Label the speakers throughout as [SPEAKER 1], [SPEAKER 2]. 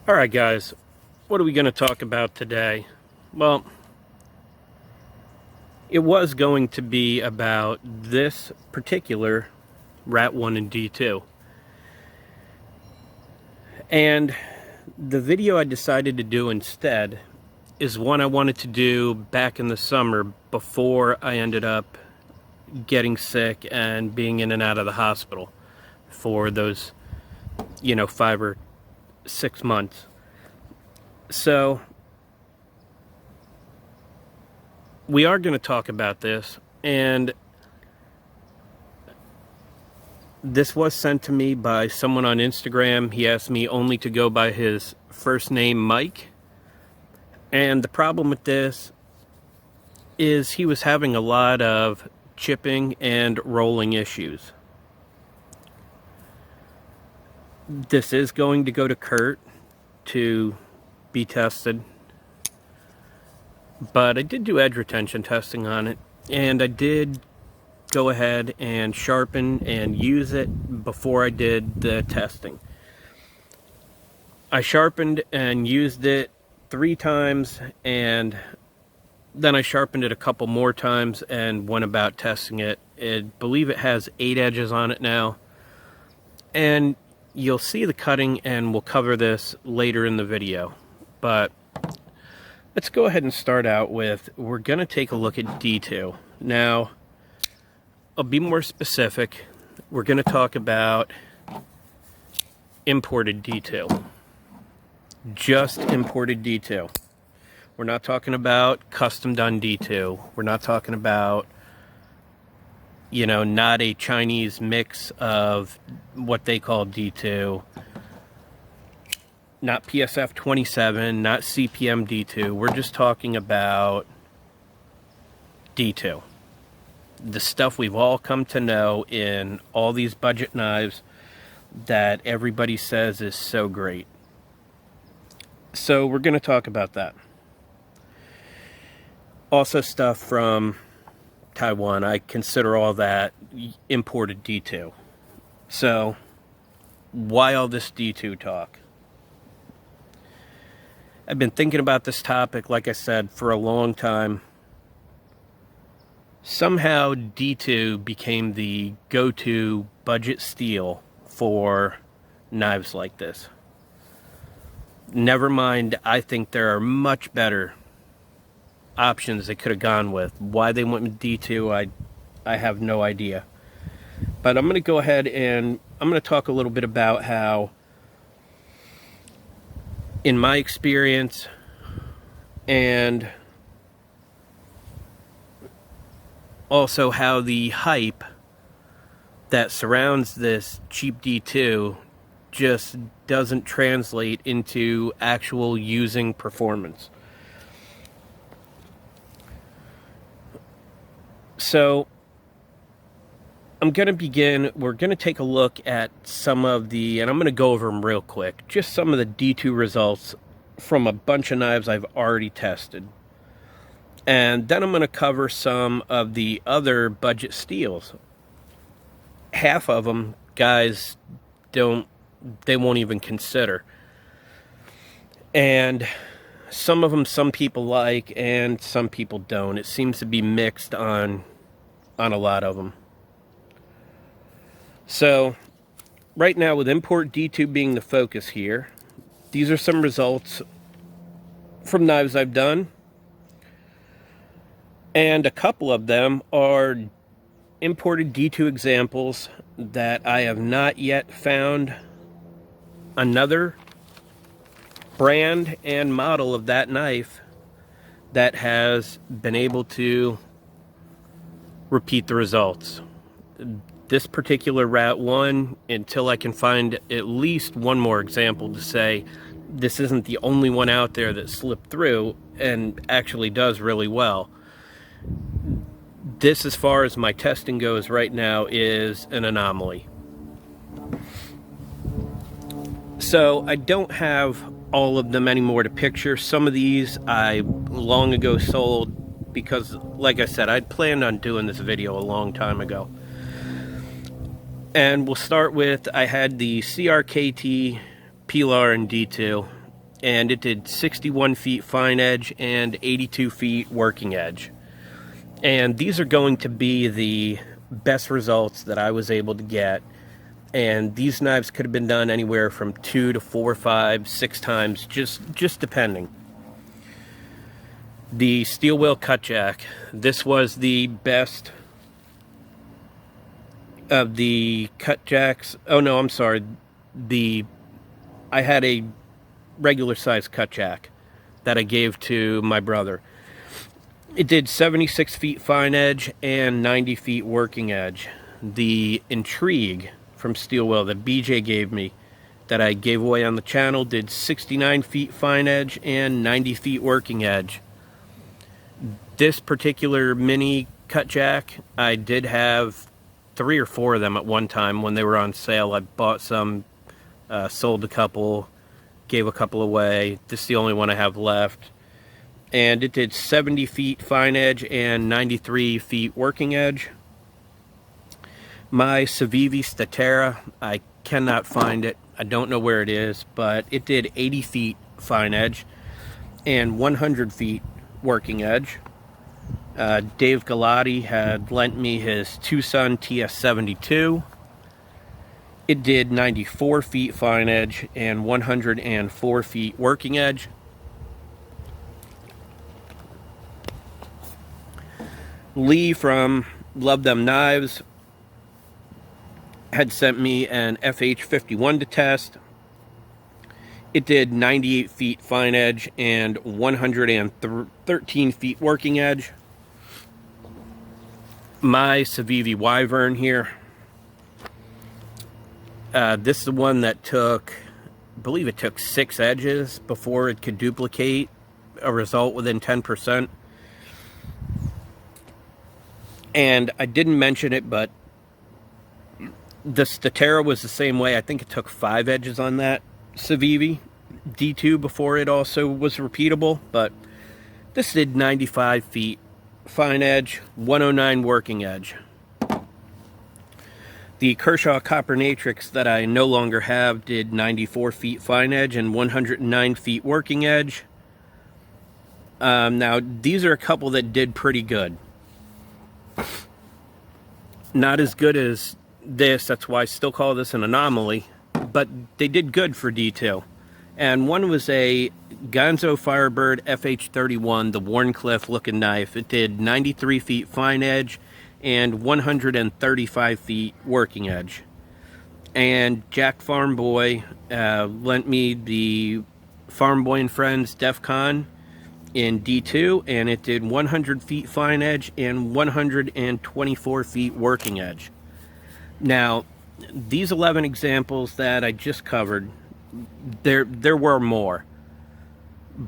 [SPEAKER 1] Alright guys, what are we going to talk about today? Well, it was going to be about this particular Rat 1 and D2. And the video I decided to do instead is one I wanted to do back in the summer before I ended up getting sick and being in and out of the hospital for those, 5 or 6 months. So we are going to talk about this, and this was sent to me by someone on Instagram. He asked me only to go by his first name, Mike. And the problem with this is he was having a lot of chipping and rolling issues. This is going to go to Kurt to be tested, but I did do edge retention testing on it, and I did go ahead and sharpen and use it before I did the testing. I sharpened and used it 3 times, and then I sharpened it a couple more times and went about testing it. I believe it has 8 edges on it now, and you'll see the cutting, and we'll cover this later in the video. But let's go ahead and start out with, we're going to take a look at D2. Now, I'll be more specific. We're going to talk about imported D2. Just imported D2. We're not talking about custom done D2. We're not talking about, not a Chinese mix of what they call D2. Not PSF 27, not CPM D2. We're just talking about D2. The stuff we've all come to know in all these budget knives that everybody says is so great. So we're going to talk about that. Also stuff from Taiwan. I consider all that imported D2. So why all this D2 talk? I've been thinking about this topic, like I said, for a long time. Somehow D2 became the go-to budget steel for knives like this. Never mind, I think there are much better options they could have gone with. Why they went with D2, I have no idea. But I'm going to go ahead and I'm going to talk a little bit about how, in my experience, and also how the hype that surrounds this cheap D2 just doesn't translate into actual using performance. So I'm going to begin. We're going to take a look at some of the, and I'm going to go over them real quick, just some of the D2 results from a bunch of knives I've already tested. And then I'm going to cover some of the other budget steels. Half of them, guys, they won't even consider. And some of them, some people like, and some people don't. It seems to be mixed on a lot of them. So, right now, with import D2 being the focus here, these are some results from knives I've done. And a couple of them are imported D2 examples that I have not yet found another brand and model of that knife that has been able to repeat the results. This particular Rat 1, until I can find at least one more example to say this isn't the only one out there that slipped through and actually does really well. This, as far as my testing goes right now, is an anomaly. So I don't have all of them anymore to picture. Some of these I long ago sold because, like I said, I'd planned on doing this video a long time ago. And we'll start with, I had the CRKT Pilar D2, and it did 61 feet fine edge and 82 feet working edge. And these are going to be the best results that I was able to get. And these knives could have been done anywhere from 2 to 4, 5, 6 times, just depending. The steel wheel cut jack. This was the best of the cut jacks. Oh no, I'm sorry. I had a regular size cut jack that I gave to my brother. It did 76 feet fine edge and 90 feet working edge. The Intrigue from Steel Wheel that BJ gave me, that I gave away on the channel, did 69 feet fine edge and 90 feet working edge. This particular mini cut jack, I did have 3 or 4 of them at one time when they were on sale. I bought some, sold a couple, gave a couple away. This is the only one I have left. And it did 70 feet fine edge and 93 feet working edge. My Civivi Statera, I cannot find it. I don't know where it is, but it did 80 feet fine edge and 100 feet working edge. Dave Galati had lent me his Tucson TS72. It did 94 feet fine edge and 104 feet working edge. Lee from Love Them Knives had sent me an FH51 to test. It did 98 feet fine edge and 113 feet working edge. My Civivi Wyvern here. This is the one that took, I believe it took 6 edges before it could duplicate a result within 10%. And I didn't mention it, but the Statera was the same way. I think it took 5 edges on that Civivi D2 before it also was repeatable, but this did 95 feet fine edge, 109 working edge. The Kershaw copper Natrix that I no longer have did 94 feet fine edge and 109 feet working edge. Now, these are a couple that did pretty good. Not as good as this, that's why I still call this an anomaly, but they did good for detail. And one was a Ganzo Firebird FH31, the Warncliffe looking knife. It did 93 feet fine edge and 135 feet working edge. And Jack Farm Boy lent me the Farm Boy and Friends Def Con in D2, and it did 100 feet fine edge and 124 feet working edge. Now, these 11 examples that I just covered, there were more,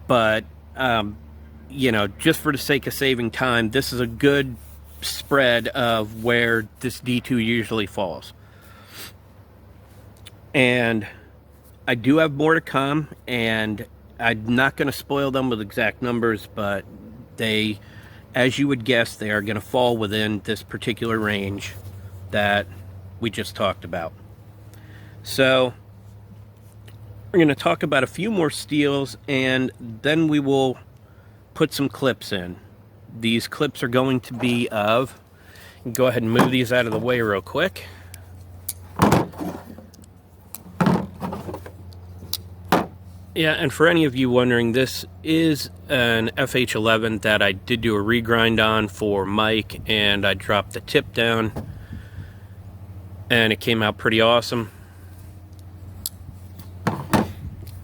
[SPEAKER 1] but you know, just for the sake of saving time, this is a good spread of where this D2 usually falls. And I do have more to come, and I'm not going to spoil them with exact numbers, but they, as you would guess, they are going to fall within this particular range that we just talked about. So we're going to talk about a few more steels, and then we will put some clips in. These clips are going to be of, go ahead and move these out of the way real quick. Yeah, and for any of you wondering, this is an FH11 that I did do a regrind on for Mike, and I dropped the tip down, and it came out pretty awesome.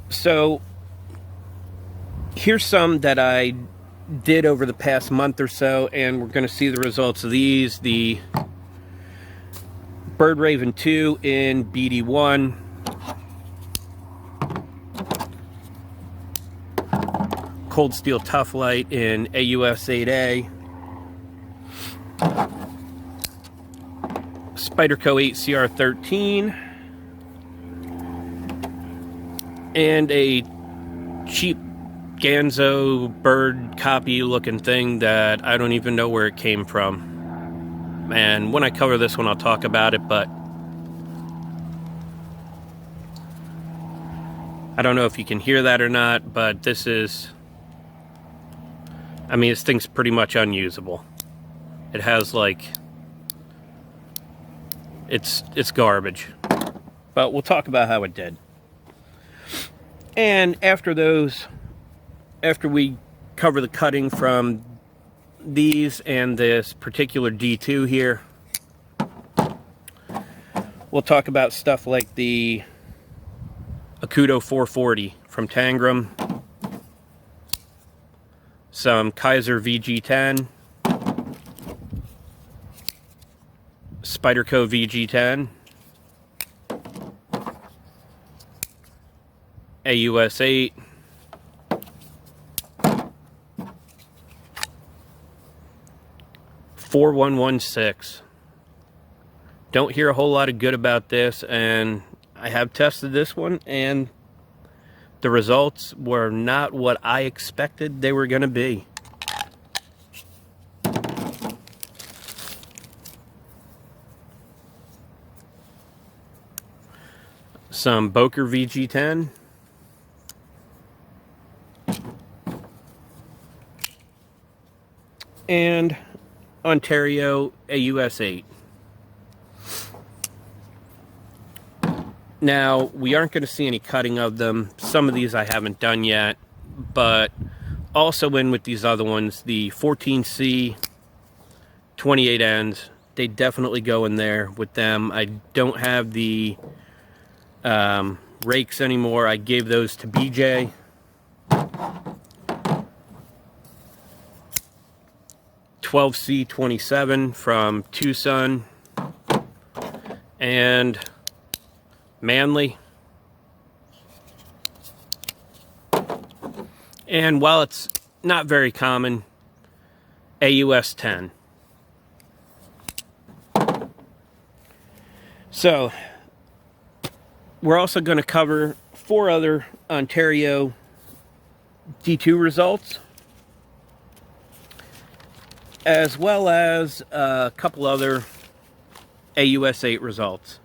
[SPEAKER 1] So here's some that I did over the past month or so, and we're going to see the results of these. The Bird Raven 2 in BD1, Cold Steel Tough Light in AUS 8A, Spyderco 8 CR13, and a cheap Ganzo bird copy looking thing that I don't even know where it came from. And when I cover this one, I'll talk about it, but I don't know if you can hear that or not, but this is, I mean, this thing's pretty much unusable. It has like, it's garbage. But we'll talk about how it did. And after we cover the cutting from these and this particular D2 here, we'll talk about stuff like the Akuto 440 from Tangram, some Kaiser VG10, Spyderco VG10, AUS 8, .4116. Don't hear a whole lot of good about this, and I have tested this one, and the results were not what I expected they were going to be. Some Boker VG10. And Ontario AUS 8. Now, we aren't going to see any cutting of them. Some of these I haven't done yet, but also in with these other ones, the 14C 28Ns, they definitely go in there with them. I don't have the rakes anymore. I gave those to BJ. C27 from Tucson and Manly. And while it's not very common, AUS 10. So we're also going to cover 4 other Ontario D2 results, as well as a couple other AUS 8 results.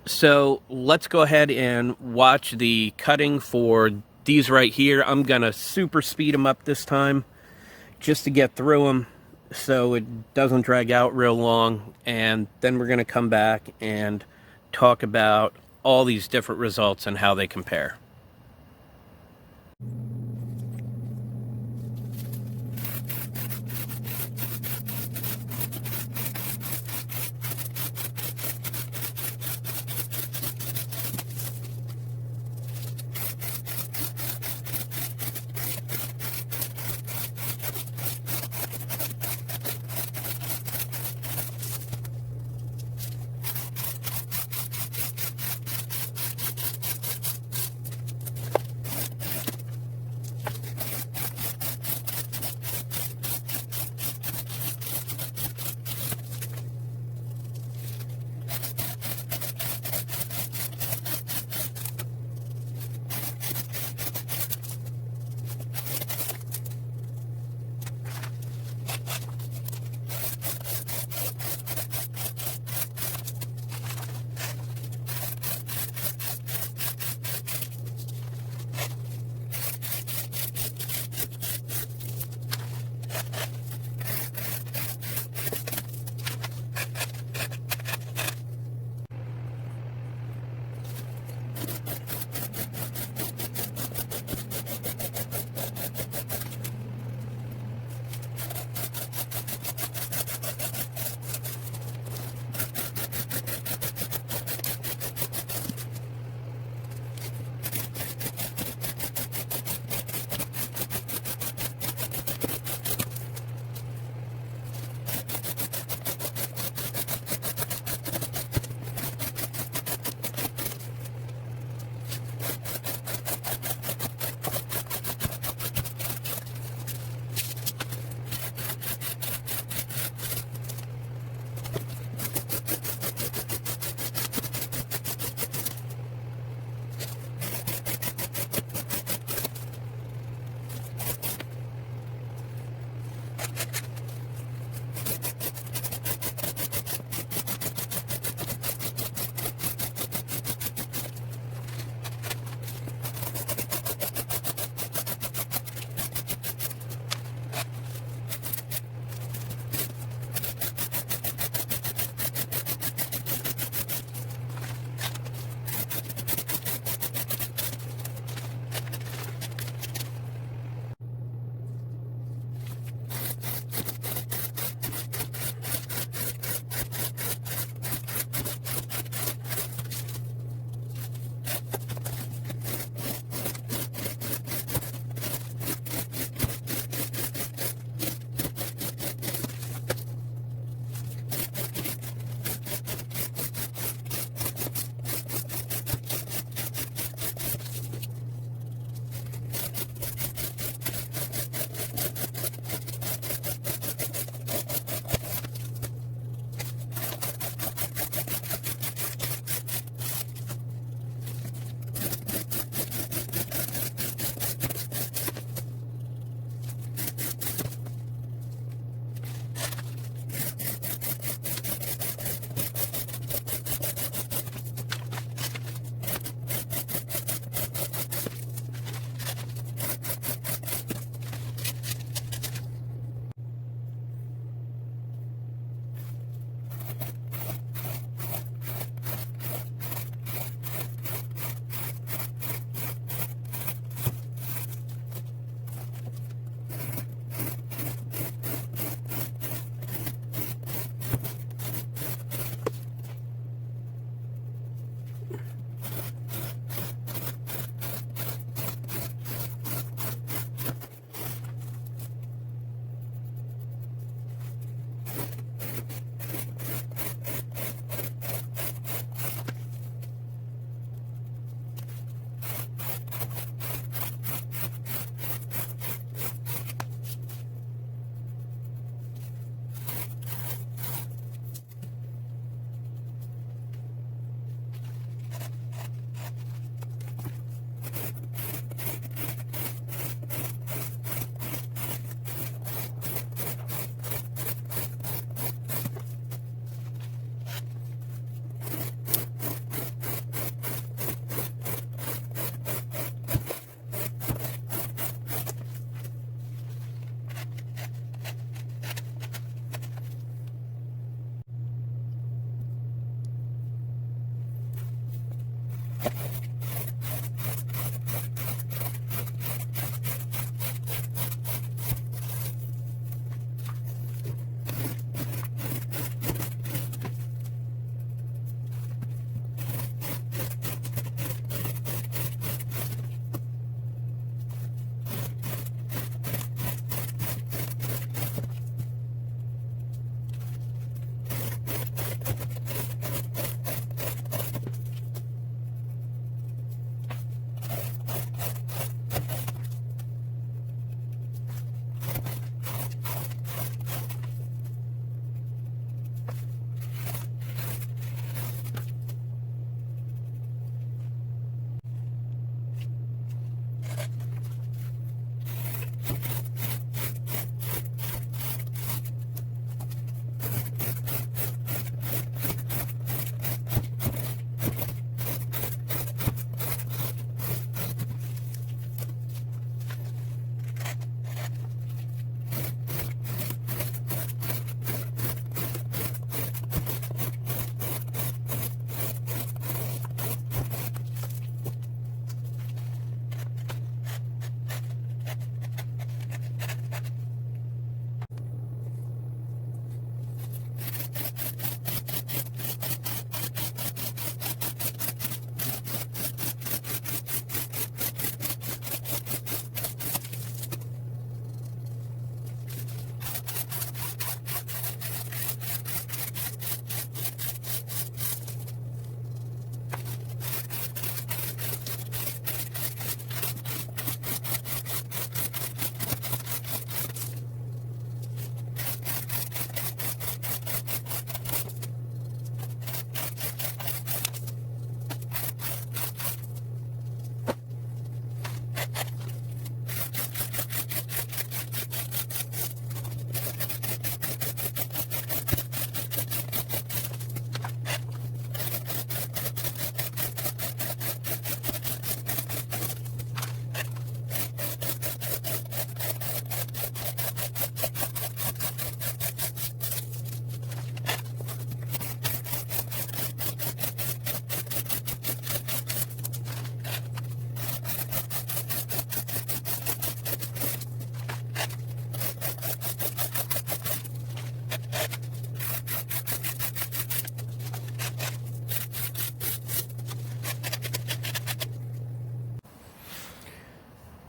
[SPEAKER 1] So let's go ahead and watch the cutting for these right here. I'm gonna super speed them up this time just to get through them so it doesn't drag out real long, and then we're gonna come back and talk about all these different results and how they compare.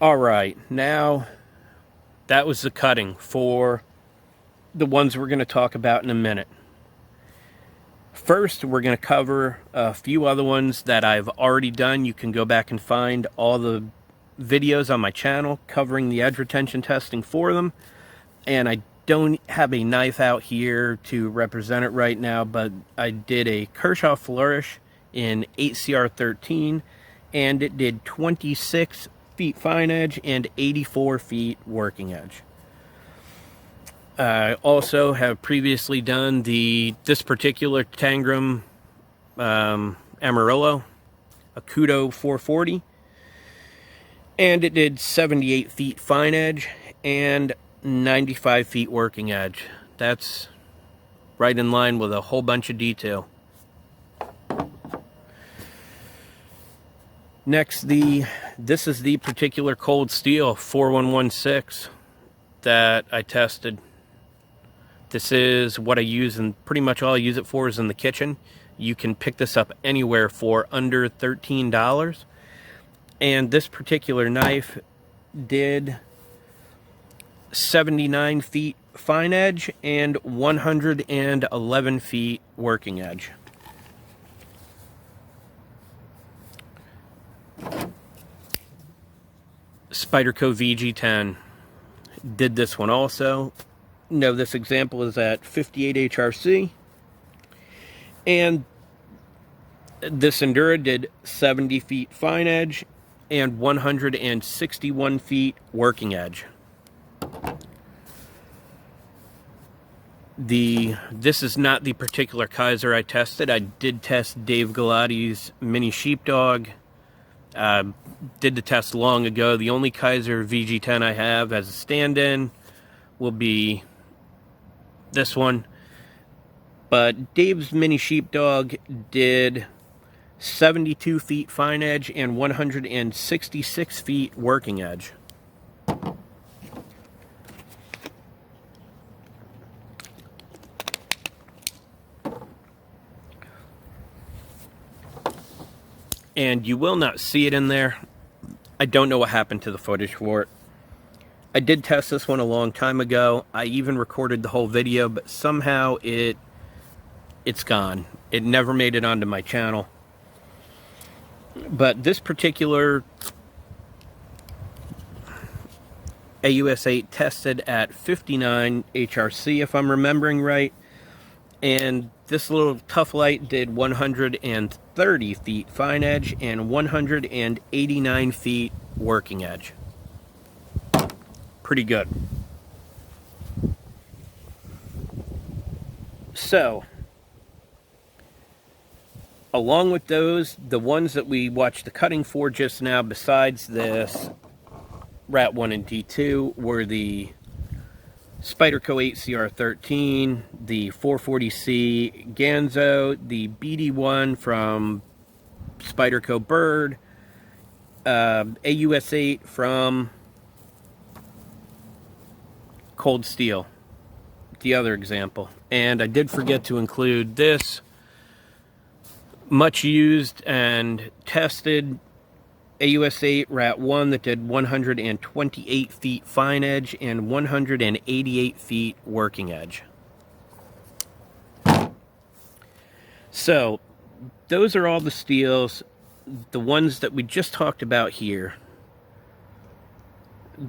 [SPEAKER 1] Alright, now that was the cutting for the ones we're going to talk about in a minute. First, we're going to cover a few other ones that I've already done. You can go back and find all the videos on my channel covering the edge retention testing for them. And I don't have a knife out here to represent it right now, but I did a Kershaw Flourish in 8CR13, and it did 26 feet fine edge and 84 feet working edge. I also have previously done this particular Tangram Amarillo, a Kudo 440, and it did 78 feet fine edge and 95 feet working edge. That's right in line with a whole bunch of detail. Next, this is the particular cold steel 4116 that I tested. This is what I use, and pretty much all I use it for is in the kitchen. You can pick this up anywhere for under $13. And this particular knife did 79 feet fine edge and 111 feet working edge. Spyderco VG10 did this one also. No, this example is at 58 HRC. And this Endura did 70 feet fine edge and 161 feet working edge. This is not the particular Kaiser I tested. I did test Dave Galati's Mini Sheepdog. Did the test long ago. The only Kaiser VG10 I have as a stand-in will be this one. But Dave's Mini Sheepdog did 72 feet fine edge, and 166 feet working edge. And you will not see it in there. I don't know what happened to the footage for it. I did test this one a long time ago. I even recorded the whole video, but somehow it's gone. It never made it onto my channel. But this particular AUS8 tested at 59 HRC, if I'm remembering right. And this little tough light did 130 feet fine edge and 189 feet working edge. Pretty good. So, along with those, the ones that we watched the cutting for just now, besides this Rat 1 and D2, were the Spyderco 8 CR13, the 440C Ganzo, the BD1 from Spyderco Bird, AUS8 from Cold Steel, the other example. And I did forget to include this much used and tested AUS8 Rat 1 that did 128 feet fine edge and 188 feet working edge. So those are all the steels, the ones that we just talked about here,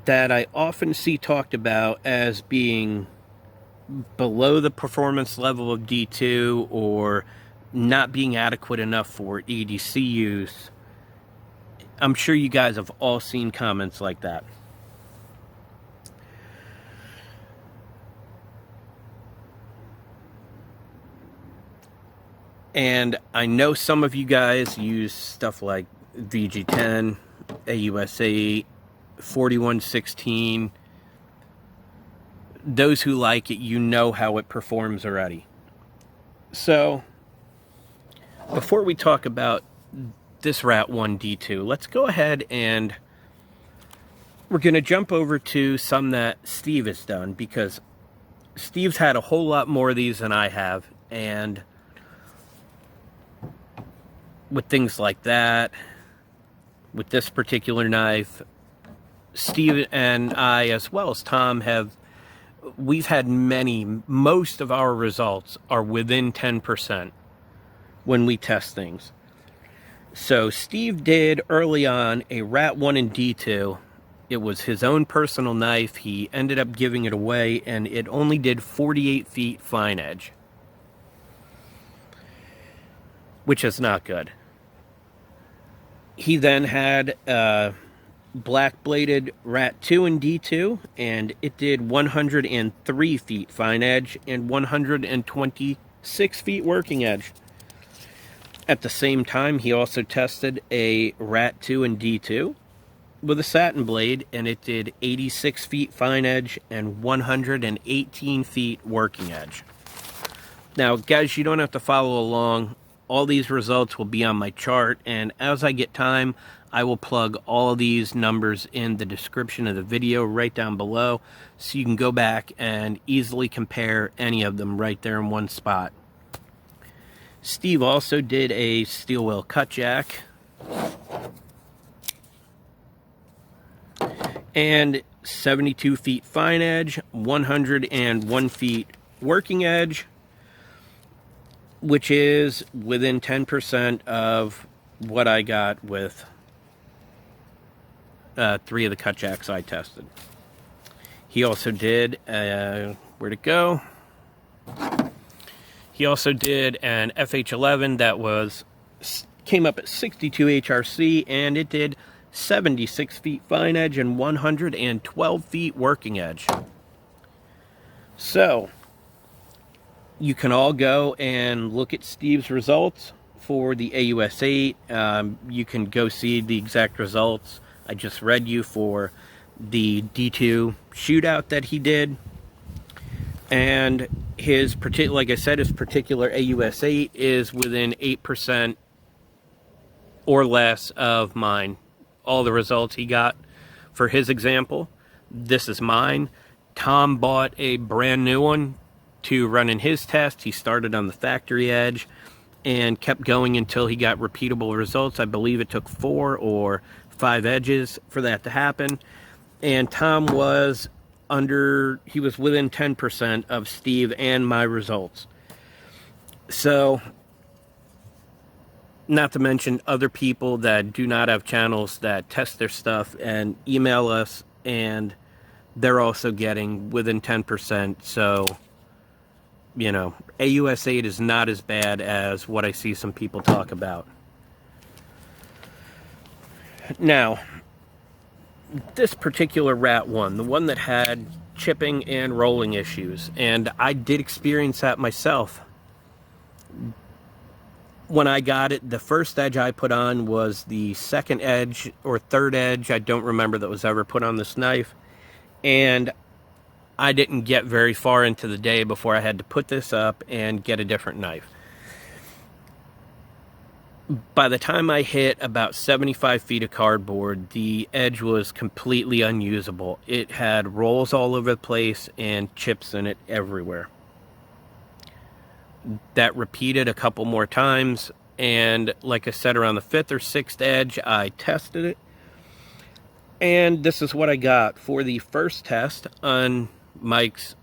[SPEAKER 1] that I often see talked about as being below the performance level of D2 or not being adequate enough for EDC use. I'm sure you guys have all seen comments like that. And I know some of you guys use stuff like VG10, AUS8, 4116. Those who like it, you know how it performs already. So, before we talk about this Rat 1 D2, let's go ahead and we're going to jump over to some that Steve has done, because Steve's had a whole lot more of these than I have, and with things like that, with this particular knife, Steve and I, as well as Tom, we've had most of our results are within 10% when we test things. So Steve did early on a Rat 1 and D2. It was his own personal knife. He ended up giving it away, and it only did 48 feet fine edge, which is not good. He then had a black bladed Rat 2 and D2, and it did 103 feet fine edge and 126 feet working edge. At the same time, he also tested a Rat 2 and D2 with a satin blade, and it did 86 feet fine edge and 118 feet working edge. Now, guys, you don't have to follow along. All these results will be on my chart, and as I get time, I will plug all of these numbers in the description of the video right down below, so you can go back and easily compare any of them right there in one spot. Steve also did a steel wheel cut jack, and 72 feet fine edge, 101 feet working edge, which is within 10% of what I got with 3 of the cut jacks I tested. He also did, where'd it go? He also did an FH11 that came up at 62 HRC, and it did 76 feet fine edge and 112 feet working edge. So, you can all go and look at Steve's results for the AUS8. You can go see the exact results I just read you for the D2 shootout that he did. And like I said, his particular AUS8 is within 8% or less of mine. All the results he got for his example. This is mine. Tom bought a brand new one to run in his test. He started on the factory edge and kept going until he got repeatable results. I believe it took 4 or 5 edges for that to happen. And Tom was he was within 10% of Steve and my results. So, not to mention other people that do not have channels that test their stuff and email us, and they're also getting within 10%. So, you know, AUS 8 is not as bad as what I see some people talk about. Now, this particular Rat 1, the one that had chipping and rolling issues, and I did experience that myself. When I got it, the first edge I put on was the second edge or third edge, I don't remember, that was ever put on this knife. And I didn't get very far into the day before I had to put this up and get a different knife. By the time I hit about 75 feet of cardboard, the edge was completely unusable. It had rolls all over the place and chips in it everywhere. That repeated a couple more times, and like I said, around the 5th or 6th edge, I tested it. And this is what I got for the first test on Mike's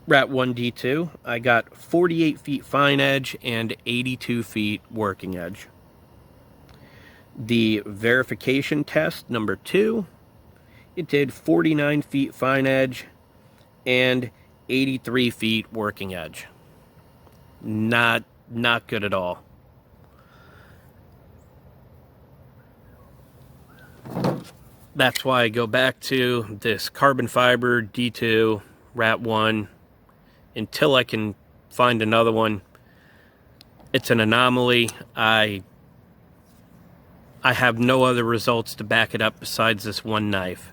[SPEAKER 1] Rat 1 D2. I got 48 feet fine edge and 82 feet working edge. The verification test number 2, it did 49 feet fine edge and 83 feet working edge. Not good at all. That's why I go back to this carbon fiber D2 Rat 1 until I can find another one. It's an anomaly. I have no other results to back it up besides this one knife.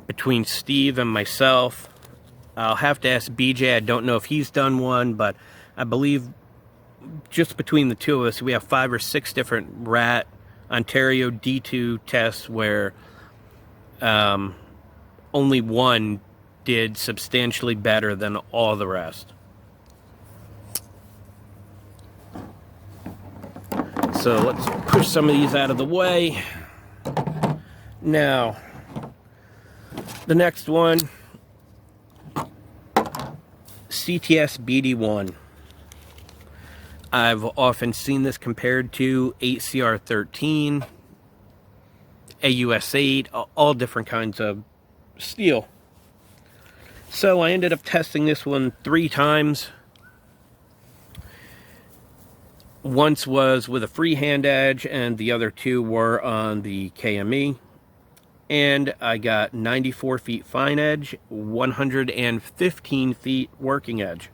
[SPEAKER 1] Between Steve and myself, I'll have to ask BJ. I don't know if he's done one, but I believe just between the two of us, we have 5 or 6 different Rat Ontario D2 tests where only one did substantially better than all the rest. So let's push some of these out of the way. Now, the next one, CTS BD1. I've often seen this compared to 8CR13, AUS 8, all different kinds of steel. So I ended up testing this one 3 times. Once was with a freehand edge, and the other 2 were on the KME. And I got 94 feet fine edge, 115 feet working edge.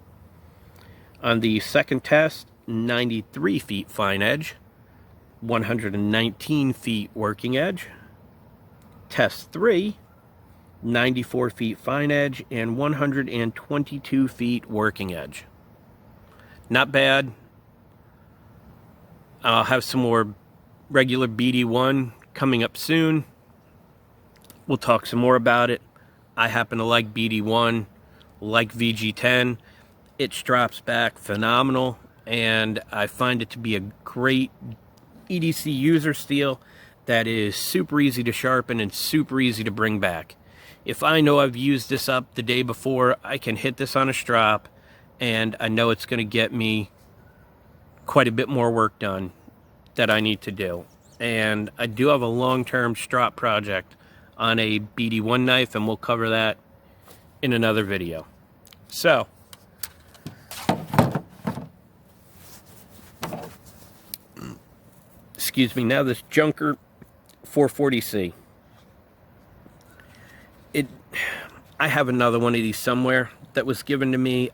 [SPEAKER 1] On the second test, 93 feet fine edge, 119 feet working edge. Test 3, 94 feet fine edge and 122 feet working edge. Not bad. I'll have some more regular BD1 coming up soon. We'll talk some more about it. I happen to like BD1, like VG10. It drops back phenomenal, and I find it to be a great EDC user steel that is super easy to sharpen and super easy to bring back. If I know I've used this up the day before, I can hit this on a strop, and I know it's going to get me quite a bit more work done that I need to do. And I do have a long-term strop project on a BD1 knife, and we'll cover that in another video. So, excuse me, now this Junker 440C. I have another one of these somewhere that was given to me.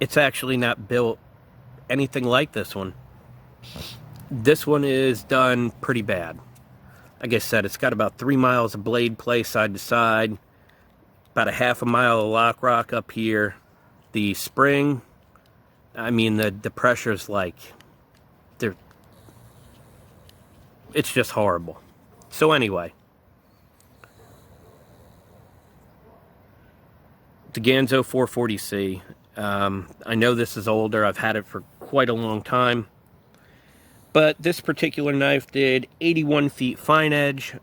[SPEAKER 1] It's actually not built anything like this one. This one is done pretty bad. Like I said, it's got about 3 miles of blade play side to side, about a half a mile of lock rock up here. The spring, I mean, the pressure's like, It's just horrible. So anyway, the Ganzo 440C. I know this is older. I've had it for quite a long time. But this particular knife did 81 feet fine edge,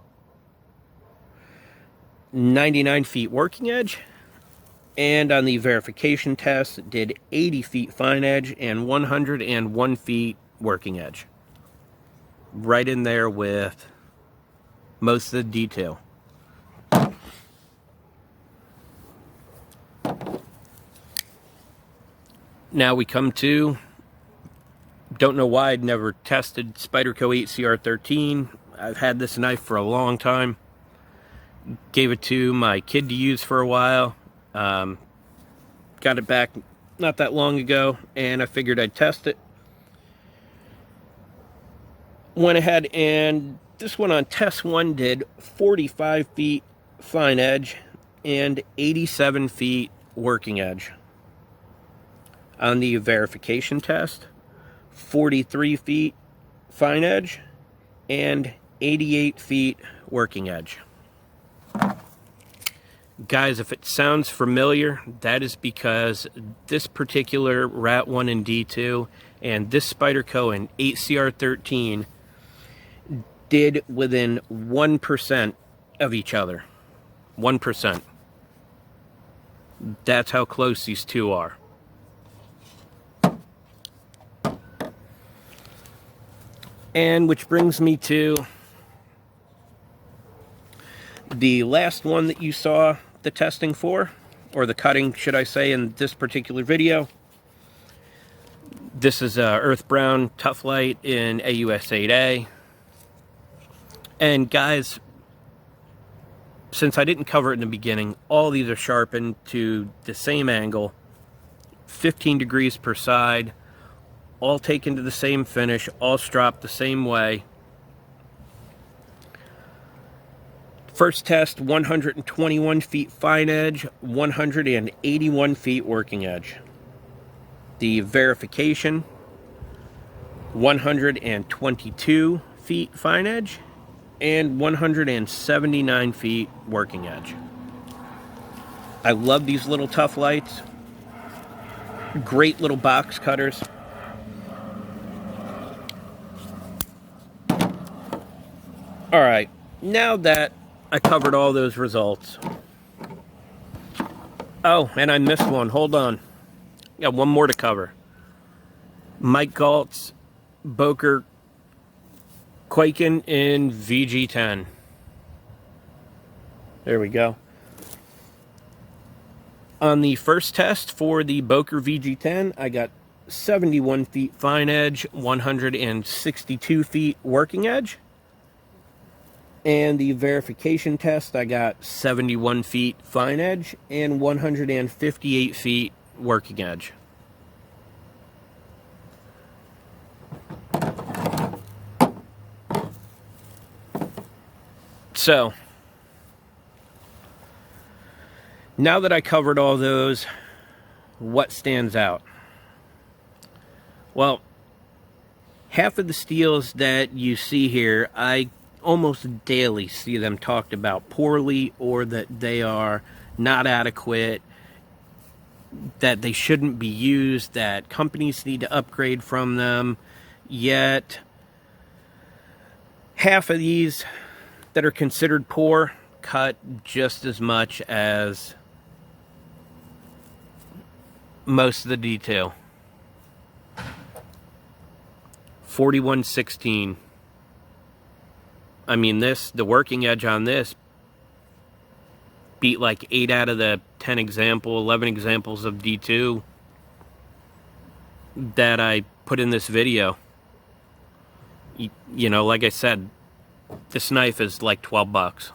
[SPEAKER 1] 99 feet working edge, and on the verification test, it did 80 feet fine edge and 101 feet working edge. Right in there with most of the detail. Now we come to, don't know why I'd never tested Spyderco 8CR13. I've had this knife for a long time. Gave it to my kid to use for a while. Got it back not that long ago, and I figured I'd test it. Went ahead and this one on test 1 did 45 feet fine edge and 87 feet working edge. On the verification test, 43 feet fine edge and 88 feet working edge. Guys, if it sounds familiar, that is because this particular Rat 1 and D2 and this Spyderco and 8CR13 did within 1% of each other. 1%. That's how close these two are. And which brings me to the last one that you saw the testing for, or the cutting, should I say, in this particular video. This is Earth Brown Tough Light in AUS 8A. And guys, since I didn't cover it in the beginning, all these are sharpened to the same angle, 15 degrees per side, all taken to the same finish, all stropped the same way. First test, 121 feet fine edge, 181 feet working edge. The verification, 122 feet fine edge, and 179 feet working edge. I love these little Tough Lights. Great little box cutters. Alright, now that I covered all those results. Oh, and I missed one. Hold on. Got one more to cover. Mike Galt's Boker Quaken in VG10. There we go. On the first test for the Boker VG10, I got 71 feet fine edge, 162 feet working edge. And the verification test, I got 71 feet fine edge and 158 feet working edge. So, now that I covered all those, what stands out? Well, half of the steels that you see here, I almost daily see them talked about poorly, or that they are not adequate, that they shouldn't be used, that companies need to upgrade from them. Yet half of these that are considered poor cut just as much as most of the detail. 4116. I mean, the working edge on this beat like 8 out of the 10 example, 11 examples of D2 that I put in this video. You know, like I said, this knife is like 12 bucks.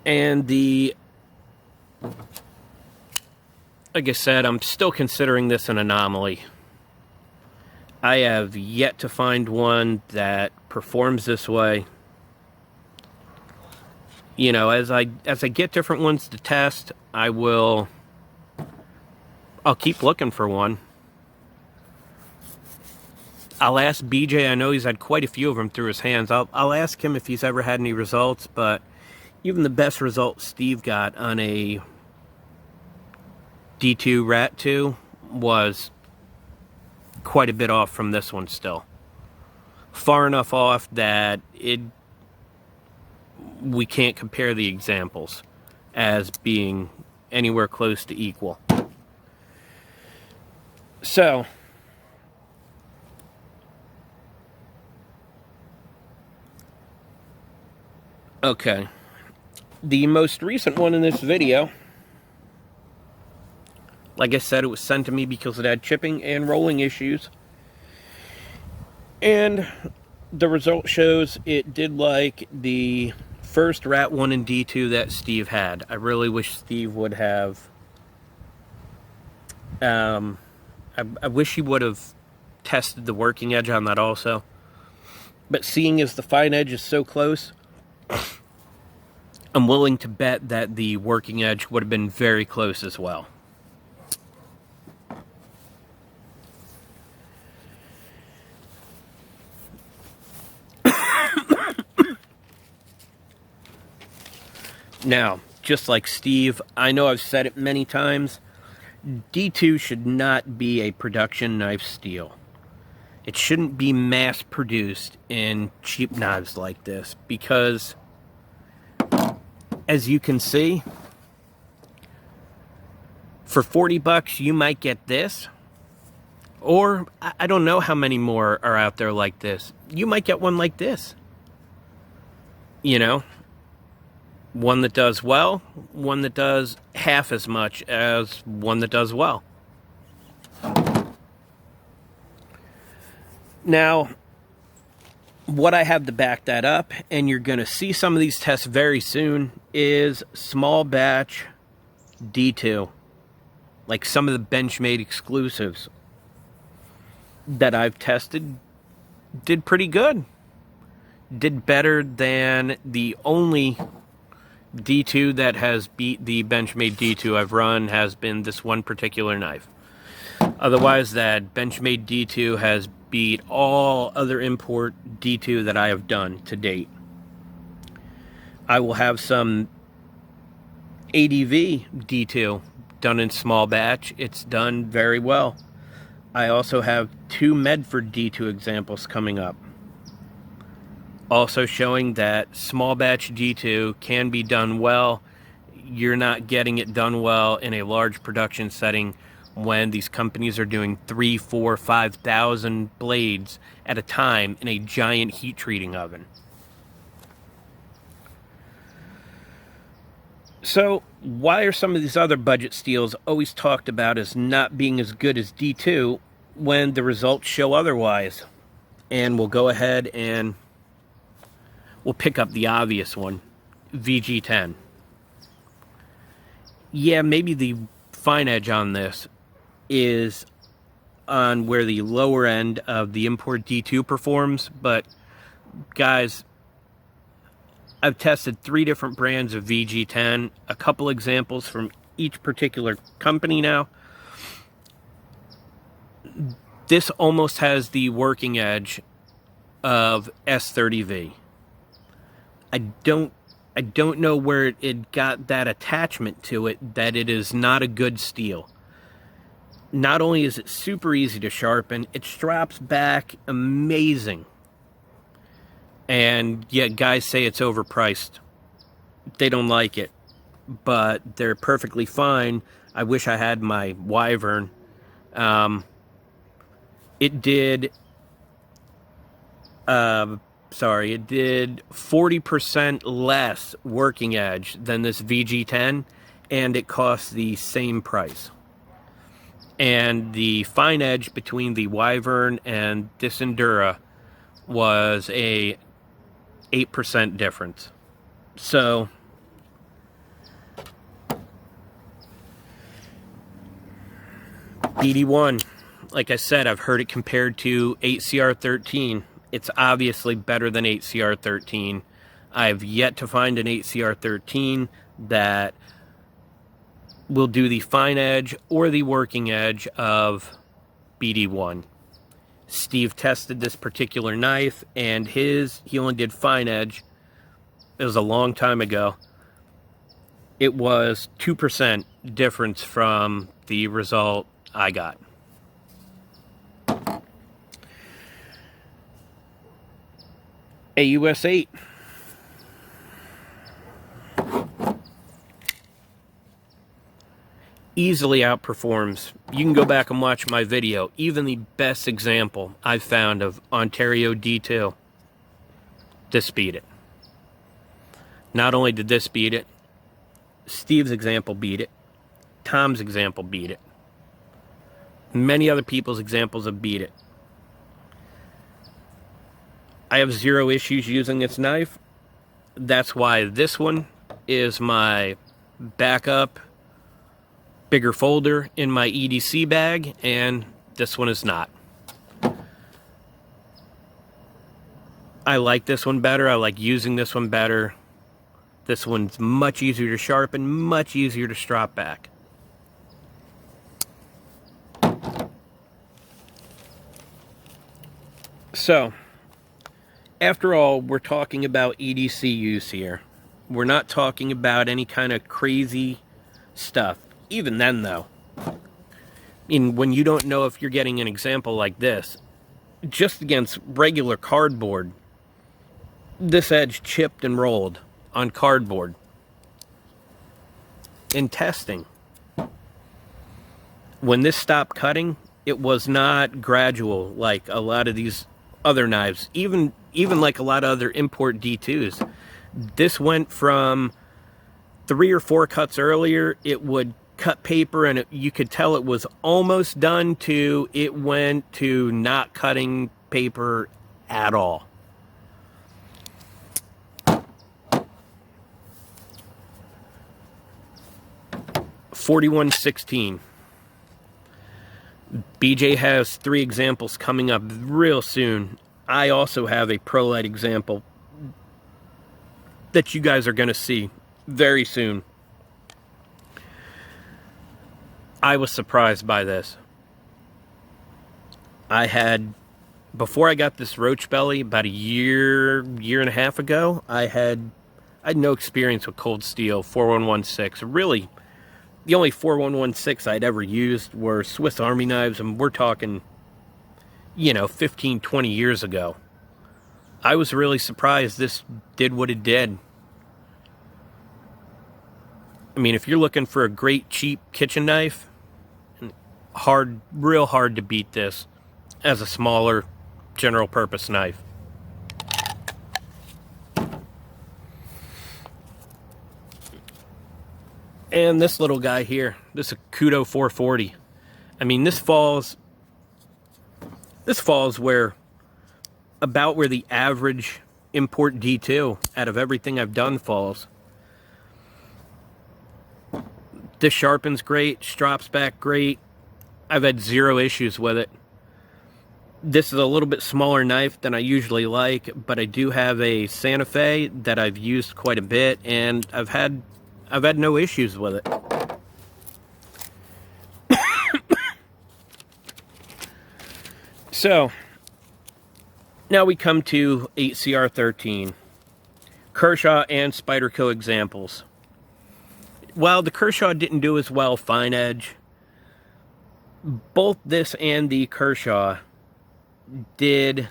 [SPEAKER 1] And like I said, I'm still considering this an anomaly. I have yet to find one that performs this way. You know, as I get different ones to test, I'll I'll keep looking for one. I'll ask BJ. I know he's had quite a few of them through his hands. I'll ask him if he's ever had any results, but even the best result Steve got on a D2 Rat 2 was quite a bit off from this one still. Far enough off that we can't compare the examples as being anywhere close to equal. So, okay. The most recent one in this video, like I said, it was sent to me because it had chipping and rolling issues. And the result shows it did like the first Rat 1 and D2 that Steve had. I really wish Steve would have... I wish he would have tested the working edge on that also. But seeing as the fine edge is so close, I'm willing to bet that the working edge would have been very close as well. Now, just like Steve, I know I've said it many times, D2 should not be a production knife steel. It shouldn't be mass produced in cheap knives like this because, as you can see, for 40 bucks you might get this, or I don't know how many more are out there like this. You might get one like this. You know? One that does well, one that does half as much as one that does well. Now, what I have to back that up, and you're going to see some of these tests very soon, is small batch D2. Like some of the Benchmade exclusives that I've tested did pretty good. Did better than the only D2 that has beat the Benchmade D2 I've run has been this one particular knife. Otherwise, that Benchmade D2 has beat all other import D2 that I have done to date. I will have some ADV D2 done in small batch. It's done very well. I also have 2 Medford D2 examples coming up. Also showing that small batch D2 can be done well. You're not getting it done well in a large production setting when these companies are doing 3, 4, 5,000 blades at a time in a giant heat treating oven. So why are some of these other budget steels always talked about as not being as good as D2 when the results show otherwise? And we'll go ahead and we'll pick up the obvious one, VG10. Yeah, maybe the fine edge on this is on where the lower end of the import D2 performs, but guys, I've tested 3 different brands of VG10, a couple examples from each particular company now. This almost has the working edge of S30V. I don't know where it got that attachment to it that it is not a good steel. Not only is it super easy to sharpen, it straps back amazing. And yet guys say it's overpriced. They don't like it, but they're perfectly fine. I wish I had my Wyvern. It did 40% less working edge than this VG10, and it costs the same price. And the fine edge between the Wyvern and this Endura was a 8% difference. So BD1, like I said, I've heard it compared to 8CR13. It's obviously better than 8CR13. I've yet to find an 8CR13 that will do the fine edge or the working edge of BD1. Steve tested this particular knife, and he only did fine edge. It was a long time ago. It was 2% difference from the result I got. AUS 8. Easily outperforms. You can go back and watch my video. Even the best example I've found of Ontario D2. This beat it. Not only did this beat it, Steve's example beat it. Tom's example beat it. Many other people's examples have beat it. I have zero issues using this knife. That's why this one is my backup bigger folder in my EDC bag, and this one is not. I like this one better. I like using this one better. This one's much easier to sharpen, much easier to strap back. So, after all, we're talking about EDC use here. We're not talking about any kind of crazy stuff. Even then, though, when you don't know if you're getting an example like this, just against regular cardboard, this edge chipped and rolled on cardboard. In testing, when this stopped cutting, it was not gradual like a lot of these other knives, even like a lot of other import D2s. This went from 3 or 4 cuts earlier, it would cut paper and you could tell it was almost done, to it went to not cutting paper at all. .4116. BJ has 3 examples coming up real soon. I also have a ProLite example that you guys are going to see very soon. I was surprised by this. I had, before I got this roach belly, about a year and a half ago, I had no experience with cold steel 4116. Really, the only 4116 I'd ever used were Swiss Army knives, and we're talking, 15, 20 years ago. I was really surprised this did what it did. I mean, if you're looking for a great, cheap kitchen knife, real hard to beat this as a smaller, general-purpose knife. And this little guy here, this is a Kudo 440. I mean, this falls about where the average import D2 out of everything I've done falls. This sharpens great, strops back great. I've had zero issues with it. This is a little bit smaller knife than I usually like, but I do have a Santa Fe that I've used quite a bit, and I've had no issues with it. So, now we come to 8CR13. Kershaw and Spyderco examples. While the Kershaw didn't do as well fine edge, both this and the Kershaw did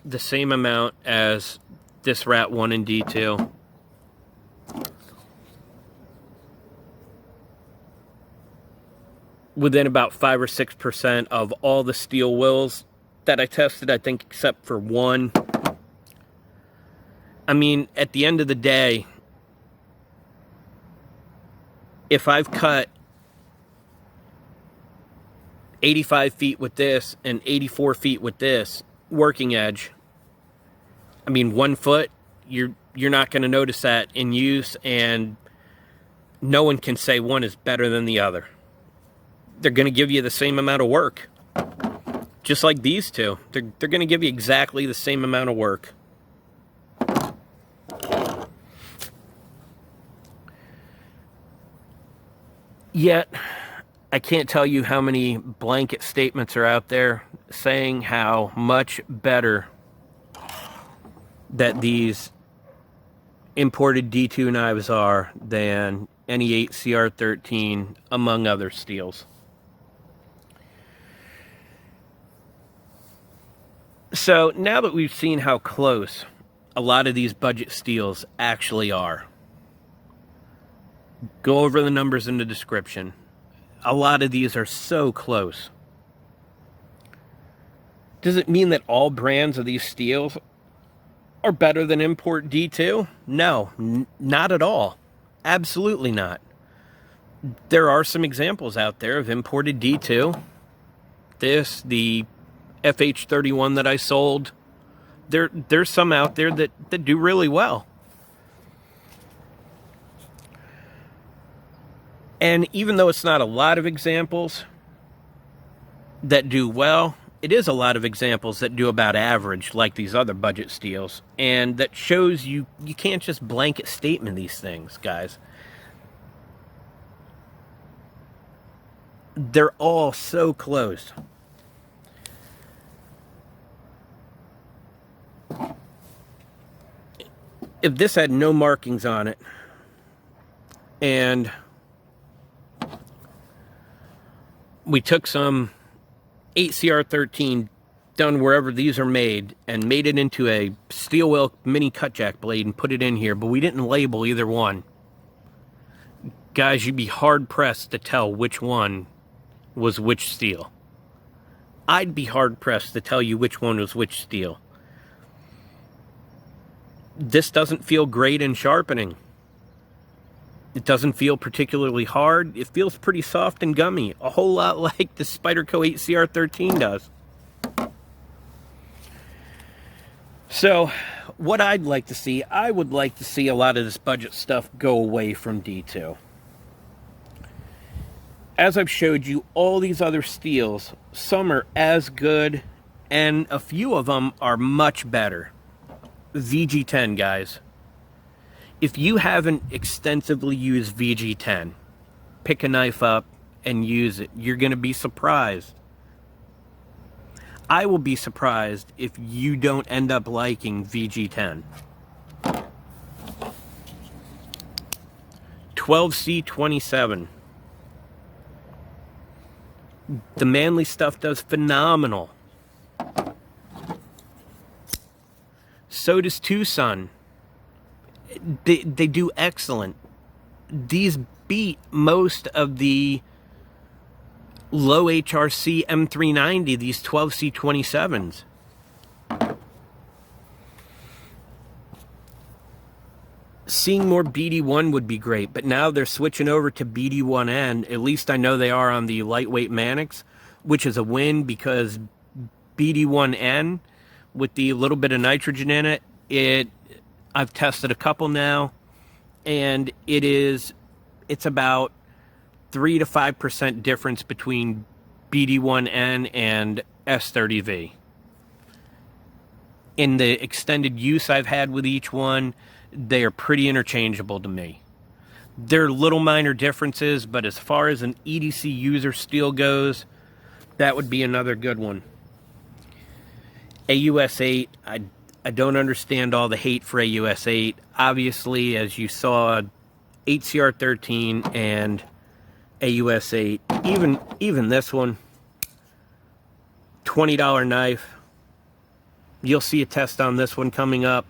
[SPEAKER 1] the same amount as this Rat 1 and D2. Within about 5 or 6% of all the steel wills that I tested, I think, except for one. I mean, at the end of the day, if I've cut 85 feet with this and 84 feet with this working edge, I mean, 1 foot, you're not going to notice that in use, and no one can say one is better than the other. They're going to give you the same amount of work. Just like these two. They're going to give you exactly the same amount of work. Yet, I can't tell you how many blanket statements are out there saying how much better that these imported D2 knives are than any 8 CR13, among other steels. So now that we've seen how close a lot of these budget steels actually are, go over the numbers in the description. A lot of these are so close. Does it mean that all brands of these steels are better than import D2? No, not at all. Absolutely not. There are some examples out there of imported D2. The FH31 that I sold, there's some out there that do really well. And even though it's not a lot of examples that do well, it is a lot of examples that do about average, like these other budget steels. And that shows you can't just blanket statement these things, guys. They're all so close. If this had no markings on it, and we took some 8CR13 done wherever these are made and made it into a steel wheel mini cut jack blade and put it in here, but we didn't label either one. Guys, you'd be hard pressed to tell which one was which steel. I'd be hard pressed to tell you which one was which steel. This doesn't feel great in sharpening. It doesn't feel particularly hard. It feels pretty soft and gummy, a whole lot like the Spyderco 8CR13 does. So, what I'd like to see, I would like to see a lot of this budget stuff go away from D2. As I've showed you, all these other steels, some are as good, and a few of them are much better. VG10, guys. If you haven't extensively used VG10, pick a knife up and use it. You're going to be surprised. I will be surprised if you don't end up liking VG10. 12C27. The Manly stuff does phenomenal. So does Tucson. They do excellent. These beat most of the low HRC M390, these 12C27s. Seeing more BD1 would be great, but now they're switching over to BD1N. At least I know they are on the lightweight Mannix, which is a win because BD1N, with the little bit of nitrogen in it, I've tested a couple now, and it's about 3 to 5% difference between BD1N and S30V. In the extended use I've had with each one, they are pretty interchangeable to me. There are little minor differences, but as far as an EDC user steel goes, that would be another good one. AUS8, I don't understand all the hate for AUS8. Obviously, as you saw, 8CR13 and AUS8, even this one, $20 knife. You'll see a test on this one coming up.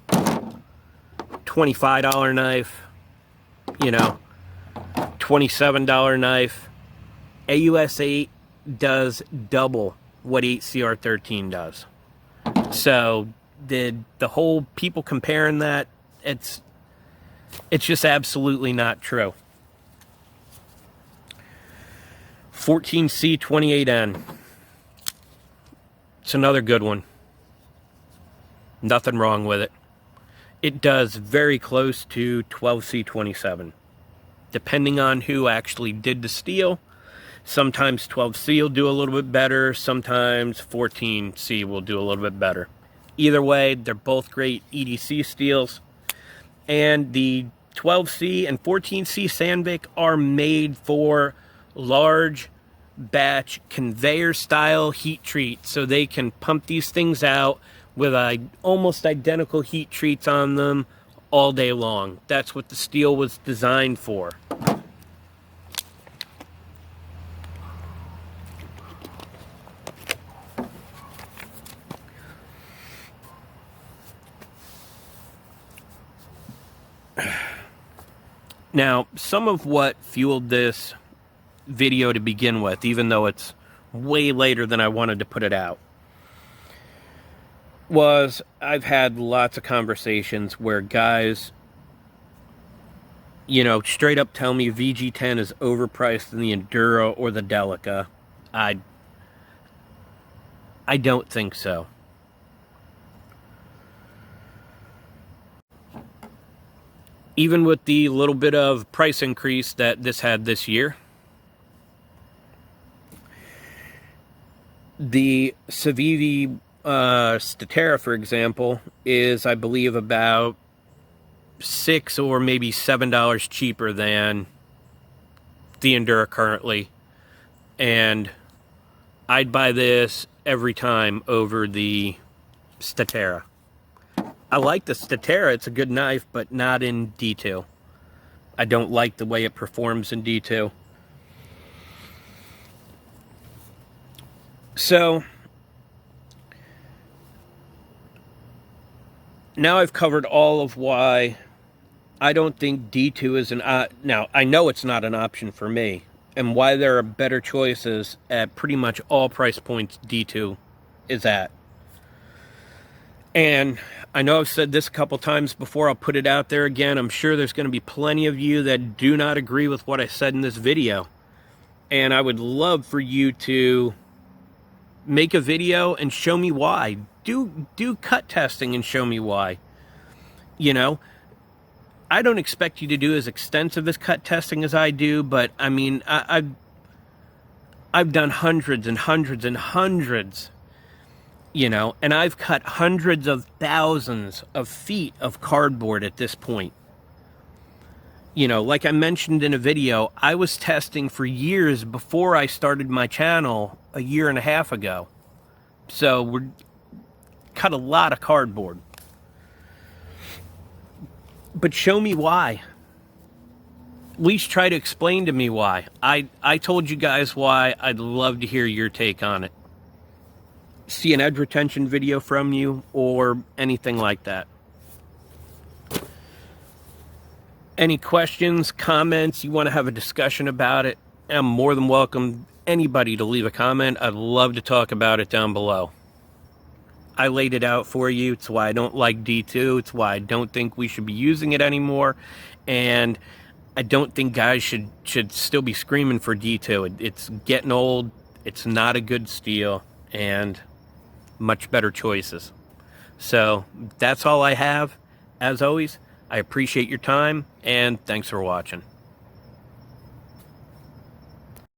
[SPEAKER 1] $25 knife, $27 knife. AUS8 does double what 8CR13 does. So the whole people comparing that, it's just absolutely not true. 14C28N. It's another good one. Nothing wrong with it. It does very close to 12C27. Depending on who actually did the steel, sometimes 12C will do a little bit better, sometimes 14C will do a little bit better. Either way, they're both great EDC steels. And the 12C and 14C Sandvik are made for large batch conveyor style heat treat, so they can pump these things out with almost identical heat treats on them all day long. That's what the steel was designed for. Now, some of what fueled this video to begin with, even though it's way later than I wanted to put it out, was I've had lots of conversations where guys, you know, straight up tell me VG10 is overpriced in the Enduro or the Delica. I don't think so. Even with the little bit of price increase that this had this year, the Civivi Statera, for example, is, I believe, about $6 or maybe $7 cheaper than the Enduro currently. And I'd buy this every time over the Statera. I like the Statera, it's a good knife, but not in D2. I don't like the way it performs in D2. So, now I've covered all of why I don't think D2 is now, I know it's not an option for me, and why there are better choices at pretty much all price points D2 is at. And I know I've said this a couple times before, I'll put it out there again. I'm sure there's going to be plenty of you that do not agree with what I said in this video. And I would love for you to make a video and show me why. Do cut testing and show me why. You know, I don't expect you to do as extensive as cut testing as I do, but I mean, I've done hundreds and hundreds and hundreds, you know, and I've cut hundreds of thousands of feet of cardboard at this point. You know, like I mentioned in a video, I was testing for years before I started my channel a year and a half ago. So we cut a lot of cardboard. But show me why. At least try to explain to me why. I told you guys why. I'd love to hear your take on it. See an edge retention video from you or anything like that. Any questions, comments, you want to have a discussion about it, I'm more than welcome anybody to leave a comment. I'd love to talk about it down below. I laid it out for you. It's why I don't like D2. It's why I don't think we should be using it anymore. And I don't think guys should still be screaming for D2. It's getting old. It's not a good steel. And much better choices. So that's all I have. As always, I appreciate your time, and thanks for watching.